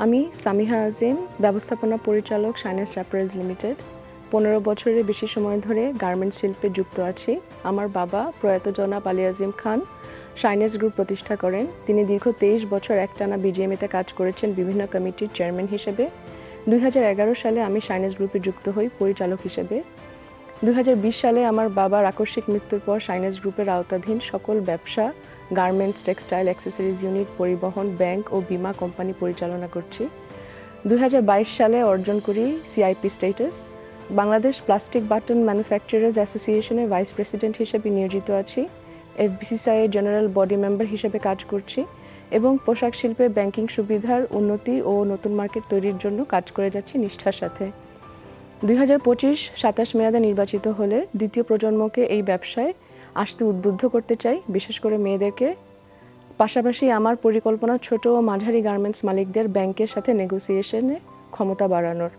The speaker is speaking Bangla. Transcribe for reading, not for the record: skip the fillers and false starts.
আমি সামিহা আজিম, ব্যবস্থাপনা পরিচালক শাইনেস অ্যাপারেলস লিমিটেড। 15 বছরের বেশি সময় ধরে গার্মেন্টস শিল্পে যুক্ত আছি। আমার বাবা প্রয়াত জনাব আলী আজিম খান শাইনেস গ্রুপ প্রতিষ্ঠা করেন। তিনি দীর্ঘ 23 বছর একটানা বিজিএমইতে কাজ করেছেন বিভিন্ন কমিটির চেয়ারম্যান হিসেবে। 2011 সালে আমি শাইনেস গ্রুপে যুক্ত হই পরিচালক হিসেবে। 2020 সালে আমার বাবার আকস্মিক মৃত্যুর পর শাইনেস গ্রুপের আওতাধীন সকল ব্যবসা, গার্মেন্টস, টেক্সটাইল, অ্যাক্সেসরিজ ইউনিট, পরিবহন, ব্যাংক ও বীমা কোম্পানি পরিচালনা করছি। 2022 সালে অর্জন করি CIP status. Bangladesh plastic button manufacturers অ্যাসোসিয়েশনের ভাইস প্রেসিডেন্ট হিসেবে নিয়োজিত আছি। এফবিসিসিআই জেনারেল বডি মেম্বার হিসেবে কাজ করছি এবং পোশাক শিল্পে ব্যাংকিং সুবিধার উন্নতি ও নতুন মার্কেট তৈরির জন্য কাজ করে যাচ্ছি নিষ্ঠার সাথে। 2025-27 মেয়াদে নির্বাচিত হলে দ্বিতীয় প্রজন্মকে এই ব্যবসায় আসতে উদ্বুদ্ধ করতে চাই, বিশেষ করে মেয়েদেরকে। পাশাপাশি আমার পরিকল্পনা ছোট ও মাঝারি গার্মেন্টস মালিকদের ব্যাংকের সাথে নেগোসিয়েশনে ক্ষমতা বাড়ানোর।